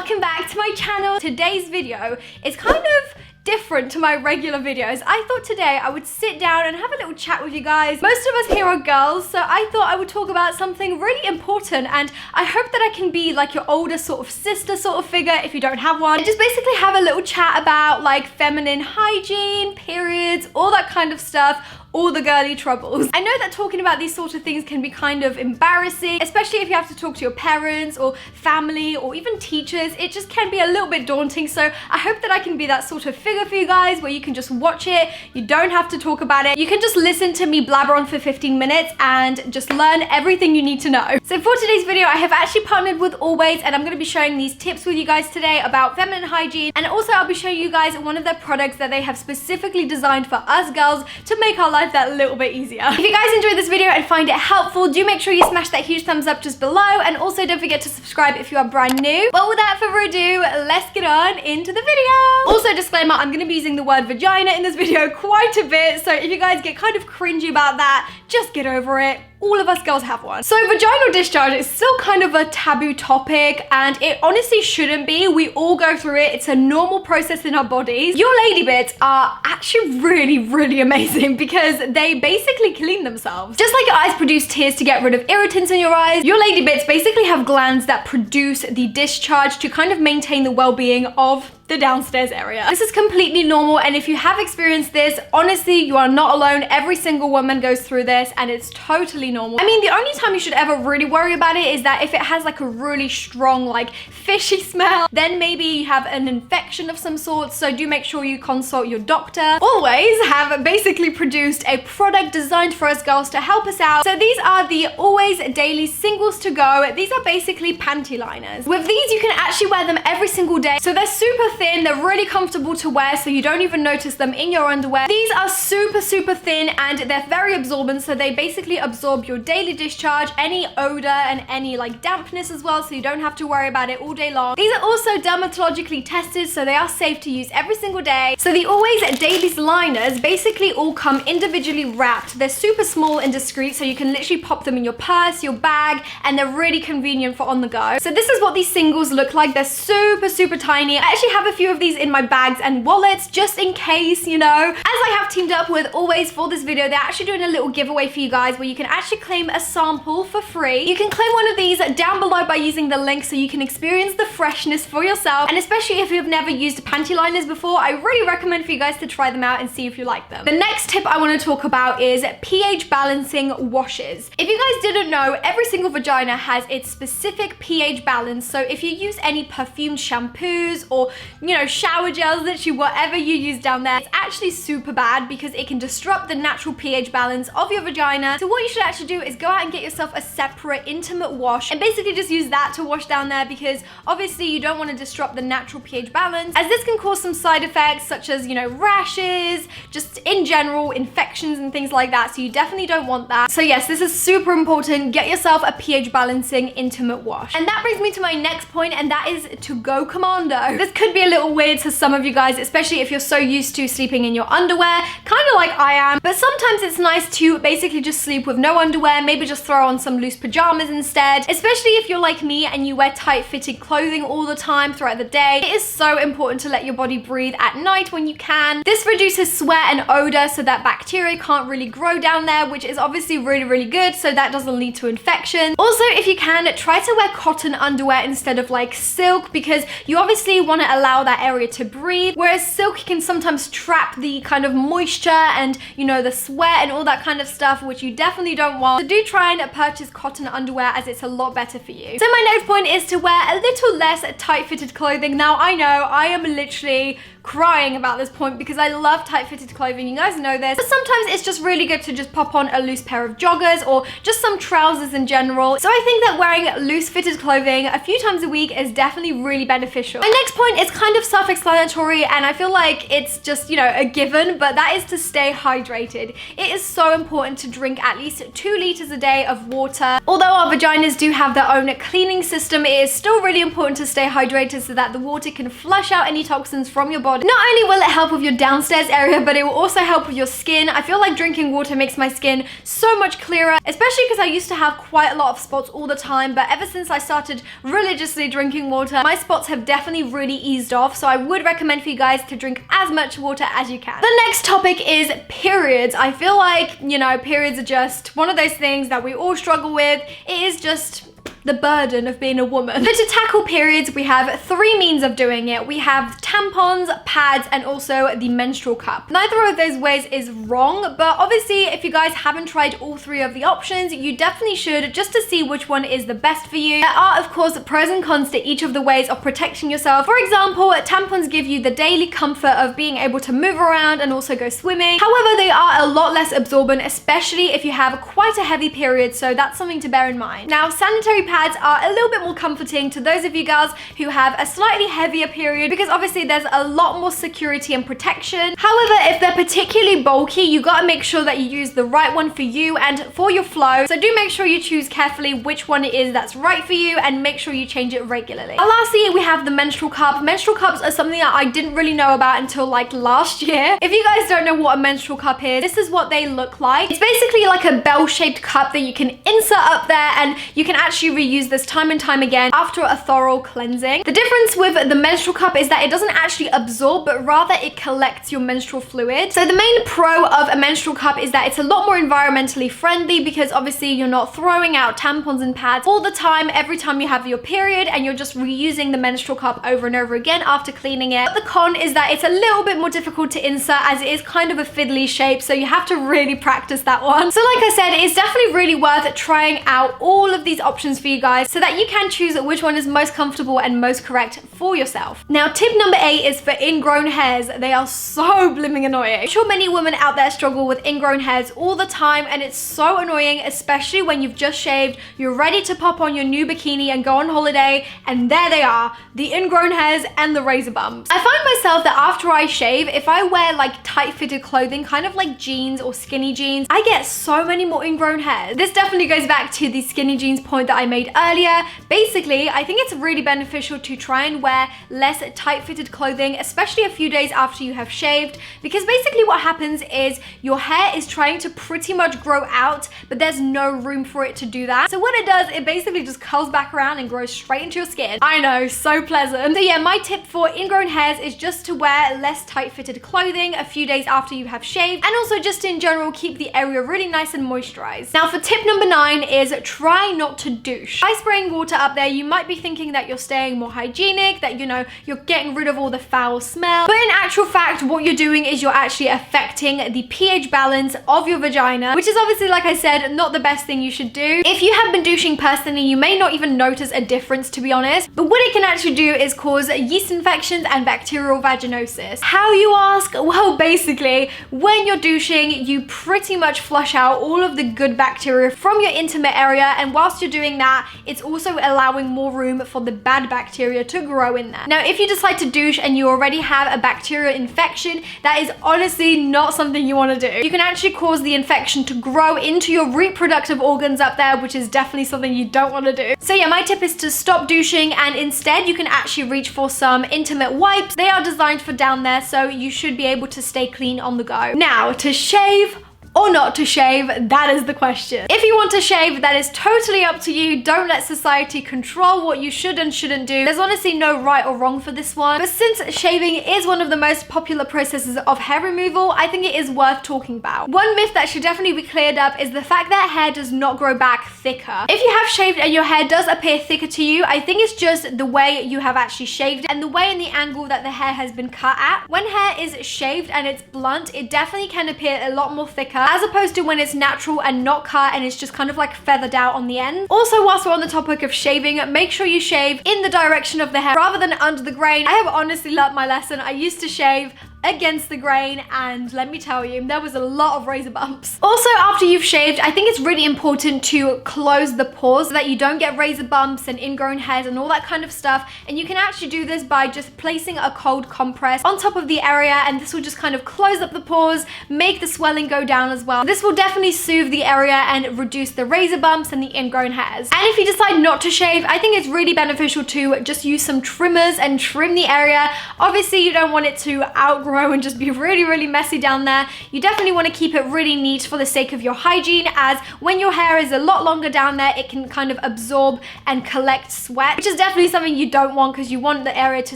welcome back to my channel. Today's video is kind of different to my regular videos. I thought today I would sit down and have a little chat with you guys. Most of us here are girls, so I thought I would talk about something really important, and I hope that I can be like your older sort of sister sort of figure if you don't have one. And just basically have a little chat about like feminine hygiene, periods, all that kind of stuff. All the girly troubles. I know that talking about these sort of things can be kind of embarrassing, especially if you have to talk to your parents or family or even teachers. It just can be a little bit daunting, so I hope that I can be that sort of figure for you guys where you can just watch it, you don't have to talk about it, you can just listen to me blabber on for 15 minutes and just learn everything you need to know. So for today's video, I have actually partnered with Always, and I'm going to be sharing these tips with you guys today about feminine hygiene, and also I'll be showing you guys one of their products that they have specifically designed for us girls to make our life that little bit easier. If you guys enjoyed this video and find it helpful, do make sure you smash that huge thumbs up just below, and also don't forget to subscribe if you are brand new. But without further ado, let's get on into the video. Also, disclaimer, I'm gonna be using the word vagina in this video quite a bit, so if you guys get kind of cringy about that, just get over it. All of us girls have one. So vaginal discharge is still kind of a taboo topic, and it honestly shouldn't be. We all go through it. It's a normal process in our bodies. Your lady bits are actually really amazing because they basically clean themselves. Just like your eyes produce tears to get rid of irritants in your eyes, your lady bits basically have glands that produce the discharge to kind of maintain the well-being of the downstairs area. This is completely normal, and if you have experienced this, honestly, you are not alone. Every single woman goes through this, and it's totally normal. I mean, the only time you should ever really worry about it is that if it has like a really strong, like fishy smell, then maybe you have an infection of some sort, so do make sure you consult your doctor. Always have basically produced a product designed for us girls to help us out. So these are the Always Daily Singles to Go. These are basically panty liners. With these, you can actually wear them every single day. So they're super thin, they're really comfortable to wear, so you don't even notice them in your underwear. These are super thin, and they're very absorbent, so they basically absorb your daily discharge, any odor and any like dampness as well, so you don't have to worry about it all day long. These are also dermatologically tested, so they are safe to use every single day. So the Always Daily liners basically all come individually wrapped. They're super small and discreet, so you can literally pop them in your purse, your bag, and they're really convenient for on the go. So this is what these singles look like. They're super tiny. I actually have a few of these in my bags and wallets just in case, you know. As I have teamed up with Always for this video, they're actually doing a little giveaway for you guys where you can actually claim a sample for free. You can claim one of these down below by using the link so you can experience the freshness for yourself, and especially if you've never used panty liners before, I really recommend for you guys to try them out and see if you like them. The next tip I want to talk about is pH balancing washes. If you guys didn't know, every single vagina has its specific pH balance, so if you use any perfumed shampoos or, you know, shower gels, literally whatever you use down there, it's actually super bad because it can disrupt the natural pH balance of your vagina. So what you should actually do is go out and get yourself a separate intimate wash and basically just use that to wash down there, because obviously you don't want to disrupt the natural pH balance, as this can cause some side effects such as, you know, rashes, just in general infections and things like that, so you definitely don't want that. So yes, this is super important. Get yourself a pH balancing intimate wash. And that brings me to my next point, and that is to go commando. This could be a little weird to some of you guys, especially if you're so used to sleeping in your underwear, kind of like I am, but sometimes it's nice to basically just sleep with no underwear, maybe just throw on some loose pajamas instead, especially if you're like me and you wear tight-fitted clothing all the time throughout the day. It is so important to let your body breathe at night when you can. This reduces sweat and odor so that bacteria can't really grow down there, which is obviously really good, so that doesn't lead to infection. Also, if you can, try to wear cotton underwear instead of like silk, because you obviously want to allow that area to breathe, whereas silk can sometimes trap the kind of moisture and, you know, the sweat and all that kind of stuff, which you definitely don't want. So do try and purchase cotton underwear, as it's a lot better for you. So my next point is to wear a little less tight-fitted clothing. Now I know I am literally crying about this point because I love tight-fitted clothing, you guys know this, but sometimes it's just really good to just pop on a loose pair of joggers or just some trousers in general. So I think that wearing loose-fitted clothing a few times a week is definitely really beneficial. My next point is kind of self-explanatory, and I feel like it's just, you know, a given, but that is to stay hydrated. It is so important to drink at least 2 liters a day of water. Although our vaginas do have their own cleaning system, it is still really important to stay hydrated so that the water can flush out any toxins from your body body. Not only will it help with your downstairs area, but it will also help with your skin. I feel like drinking water makes my skin so much clearer, especially because I used to have quite a lot of spots all the time, but ever since I started religiously drinking water, my spots have definitely really eased off, so I would recommend for you guys to drink as much water as you can. The next topic is periods. I feel like, you know, periods are just one of those things that we all struggle with. It is just the burden of being a woman. But to tackle periods, we have 3 means of doing it. We have tampons, pads, and also the menstrual cup. Neither of those ways is wrong, but obviously if you guys haven't tried all 3 of the options, you definitely should, just to see which one is the best for you. There are of course pros and cons to each of the ways of protecting yourself. For example, tampons give you the daily comfort of being able to move around and also go swimming. However, they are a lot less absorbent, especially if you have quite a heavy period, so that's something to bear in mind. Now, sanitary pads are a little bit more comforting to those of you girls who have a slightly heavier period, because obviously there's a lot more security and protection. However, if they're particularly bulky, you gotta make sure that you use the right one for you and for your flow. So do make sure you choose carefully which one it is that's right for you, and make sure you change it regularly. And lastly, we have the menstrual cup. Menstrual cups are something that I didn't really know about until like last year. If you guys don't know what a menstrual cup is, this is what they look like. It's basically like a bell-shaped cup that you can insert up there, and you can actually reuse this time and time again after a thorough cleansing. The difference with the menstrual cup is that it doesn't actually absorb, but rather it collects your menstrual fluid. So the main pro of a menstrual cup is that it's a lot more environmentally friendly, because obviously you're not throwing out tampons and pads all the time every time you have your period, and you're just reusing the menstrual cup over and over again after cleaning it. But the con is that it's a little bit more difficult to insert, as it is kind of a fiddly shape, so you have to really practice that one. So like I said, it's definitely really worth trying out all of these options for you guys, so that you can choose which one is most comfortable and most correct for yourself. Now, tip number 8 is for ingrown hairs. They are so blimming annoying. I'm sure many women out there struggle with ingrown hairs all the time, and it's so annoying, especially when you've just shaved, you're ready to pop on your new bikini and go on holiday, and there they are, the ingrown hairs and the razor bumps. I find myself that after I shave, if I wear like tight-fitted clothing, kind of like jeans or skinny jeans, I get so many more ingrown hairs. This definitely goes back to the skinny jeans point that I made earlier. Basically, I think it's really beneficial to try and wear less tight-fitted clothing, especially a few days after you have shaved, because basically what happens is your hair is trying to pretty much grow out, but there's no room for it to do that. So what it does, it basically just curls back around and grows straight into your skin. I know, so pleasant. So yeah, my tip for ingrown hairs is just to wear less tight-fitted clothing a few days after you have shaved, and also just in general keep the area really nice and moisturized. Now for tip number 9 is try not to douche. By spraying water up there, you might be thinking that you're staying more hygienic, that, you know, you're getting rid of all the foul smell, but in actual fact what you're doing is you're actually affecting the pH balance of your vagina, which is obviously, like I said, not the best thing you should do. If you have been douching personally, you may not even notice a difference, to be honest, but what it can actually do is cause yeast infections and bacterial vaginosis. How, you ask? Well, basically when you're douching, you pretty much flush out all of the good bacteria from your intimate area, and whilst you're doing that, it's also allowing more room for the bad bacteria to grow in there. Now, if you decide to douche and you already have a bacterial infection, that is honestly not something you want to do. You can actually cause the infection to grow into your reproductive organs up there, which is definitely something you don't want to do. So yeah, my tip is to stop douching, and instead you can actually reach for some intimate wipes. They are designed for down there, so you should be able to stay clean on the go. Now, to shave or not to shave, that is the question. If you want to shave, that is totally up to you. Don't let society control what you should and shouldn't do. There's honestly no right or wrong for this one, but since shaving is one of the most popular processes of hair removal, I think it is worth talking about. One myth that should definitely be cleared up is the fact that hair does not grow back thicker. If you have shaved and your hair does appear thicker to you, I think it's just the way you have actually shaved and the way and the angle that the hair has been cut at. When hair is shaved and it's blunt, it definitely can appear a lot more thicker, as opposed to when it's natural and not cut and it's just kind of like feathered out on the end. Also, whilst we're on the topic of shaving, make sure you shave in the direction of the hair rather than under the grain. I have honestly learnt my lesson. I used to shave against the grain, and let me tell you, there was a lot of razor bumps. Also, after you've shaved, I think it's really important to close the pores so that you don't get razor bumps and ingrown hairs and all that kind of stuff. And you can actually do this by just placing a cold compress on top of the area, and this will just kind of close up the pores, make the swelling go down as well. This will definitely soothe the area and reduce the razor bumps and the ingrown hairs. And if you decide not to shave, I think it's really beneficial to just use some trimmers and trim the area. Obviously, you don't want it to outgrow and just be really messy down there. You definitely want to keep it really neat for the sake of your hygiene, as when your hair is a lot longer down there, it can kind of absorb and collect sweat, which is definitely something you don't want because you want the area to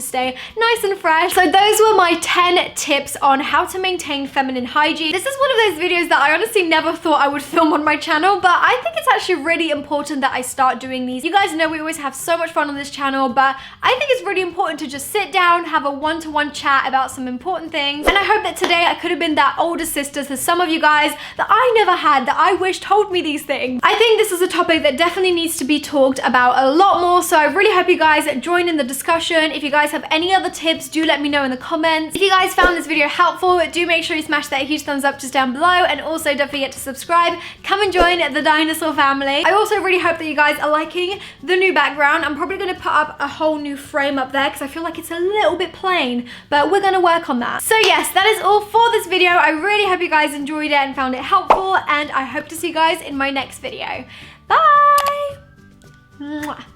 stay nice and fresh. So those were my 10 tips on how to maintain feminine hygiene. This is one of those videos that I honestly never thought I would film on my channel, but I think it's actually really important that I start doing these. You guys know we always have so much fun on this channel, but I think it's really important to just sit down, have a one-to-one chat about some important things. And I hope that today I could have been that older sister to some of you guys that I never had, that I wish told me these things. I think this is a topic that definitely needs to be talked about a lot more, so I really hope you guys join in the discussion. If you guys have any other tips, do let me know in the comments. If you guys found this video helpful, do make sure you smash that huge thumbs up just down below, and also don't forget to subscribe. Come and join the dinosaur family. I also really hope that you guys are liking the new background. I'm probably going to put up a whole new frame up there because I feel like it's a little bit plain, but we're going to work on that. So yes, that is all for this video. I really hope you guys enjoyed it and found it helpful, and I hope to see you guys in my next video. Bye! Mwah.